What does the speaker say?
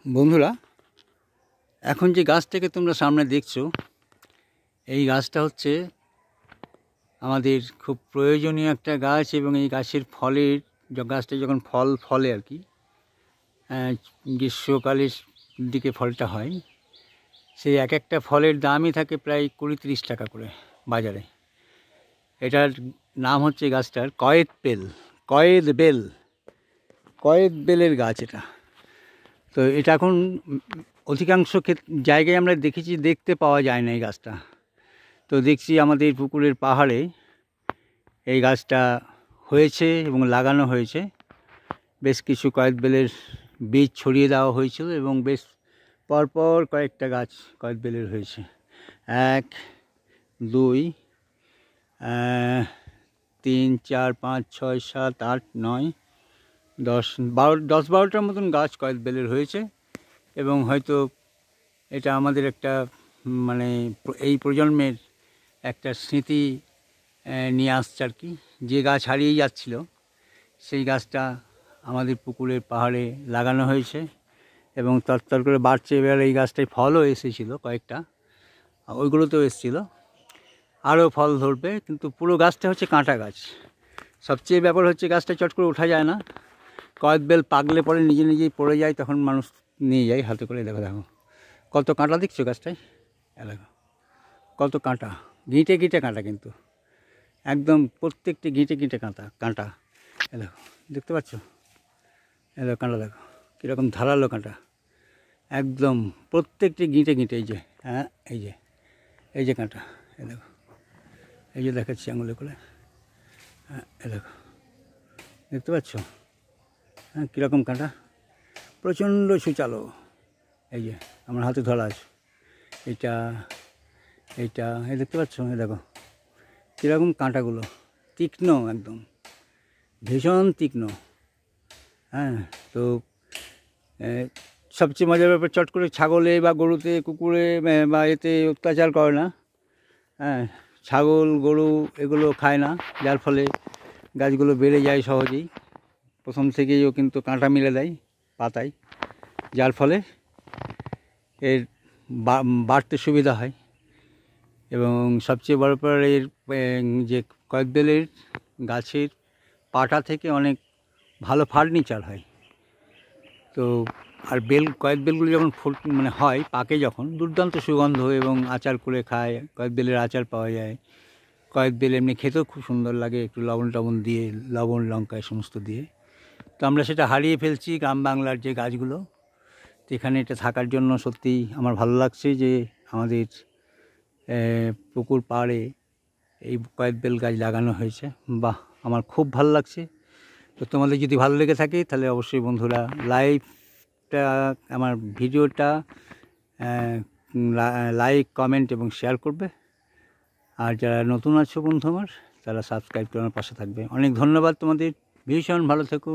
বন্ধুরা, এখন যে গাছটাকে তোমরা সামনে দেখছো, এই গাছটা হচ্ছে আমাদের খুব প্রয়োজনীয় একটা গাছ। এবং এই গাছের ফলের গাছটা যখন ফল ফলে আর কি, গ্রীষ্মকালের দিকে ফলটা হয়, সেই এক একটা ফলের দামই থাকে প্রায় 20-30 টাকা করে বাজারে। এটার নাম হচ্ছে গাছটার কয়েদ বেলের গাছ এটা। তো এটা এখন অধিকাংশ জায়গায় আমরা দেখতে পাওয়া যায় না এই গাছটা। তো দেখছি আমাদের পুকুরের পাহাড়ে এই গাছটা হয়েছে এবং লাগানো হয়েছে। বেশ কিছু কয়েদ বেলের বীজ ছড়িয়ে দেওয়া হয়েছিল এবং বেশ পরপর কয়েকটা গাছ কয়েদ বেলের হয়েছে। 1 2 3 4 5 6 7 8 9 10-12টার মতন গাছ কয়েদ বেলের হয়েছে। এবং হয়তো এটা আমাদের একটা মানে এই প্রজন্মের একটা স্মৃতি নিয়ে আসছে আর কি। যে গাছ হারিয়ে যাচ্ছিল সেই গাছটা আমাদের পুকুরের পাহাড়ে লাগানো হয়েছে এবং তরতর করে বাড়ছে। এবার এই গাছটায় ফলও এসেছিলো কয়েকটা, ওইগুলোতেও এসেছিলো, আরও ফল ধরবে। কিন্তু পুরো গাছটা হচ্ছে কাঁটা গাছ। সবচেয়ে ব্যাপার হচ্ছে গাছটা চট করে ওঠা যায় না। কয়েদ বেল পাকলে পরে নিজে নিজেই পড়ে যায়, তখন মানুষ নিয়ে যায় হাতে করে। দেখো কত কাঁটা দেখছো গাছটায়, দেখো কত কাঁটা, গিঁটে কাঁটা, কিন্তু একদম প্রত্যেকটি গিঁটে কাঁটা। দেখো, দেখতে পাচ্ছ? দেখো কাঁটা, দেখো কীরকম ধারালো কাঁটা, একদম প্রত্যেকটি গিঁটে। এই যে এই যে কাঁটা, দেখো, এই যে দেখাচ্ছি আঙুলে করে। দেখো, দেখতে পাচ্ছ? কীরকম কাঁটা, প্রচণ্ড সুচালো। এই যে আমার হাতে ধরা আছে, এইটা এই দেখতে পাচ্ছ? দেখো কীরকম কাঁটাগুলো, তীক্ষ্ণ, একদম ভীষণ তীক্ষ্ণ। তো সবচেয়ে মজার ব্যাপার, চট করে ছাগলে বা গরুতে, কুকুরে বা এতে অত্যাচার করে না। ছাগল গরু এগুলো খায় না, যার ফলে গাছগুলো বেড়ে যায় সহজেই। প্রথম থেকেই ও কিন্তু কাঁটা মিলে দেয় পাতায়, যার ফলে এর বাড়তে সুবিধা হয়। এবং সবচেয়ে বড় ব্যাপার, এর যে কয়েদ বেলের গাছের পাতা থেকে অনেক ভালো ফার্নিচার হয়। তো আর কয়েদ বেলগুলো যখন হয় পাকে, যখন দুর্দান্ত সুগন্ধ, এবং আচার করে খায়। কয়েদ বেলের আচার পাওয়া যায়। কয়েদ বেল এমনি খেতেও খুব সুন্দর লাগে, একটু লবণ দিয়ে, লবণ লঙ্কা সমস্ত দিয়ে। তো আমরা সেটা হারিয়ে ফেলছি গ্রাম বাংলার যে গাছগুলো। তো এখানে এটা থাকার জন্য সত্যিই আমার ভালো লাগছে যে আমাদের পুকুর পাড়ে এই কয়েদ বেল গাছ লাগানো হয়েছে। বাহ, আমার খুব ভালো লাগছে। তো তোমাদের যদি ভালো লেগে থাকে তাহলে অবশ্যই বন্ধুরা আমার ভিডিওটা লাইক, কমেন্ট এবং শেয়ার করবে। আর যারা নতুন আছো বন্ধু আমার, তারা সাবস্ক্রাইব করে আমার পাশে থাকবে। অনেক ধন্যবাদ তোমাদের। ভীষণ ভালো থেকো।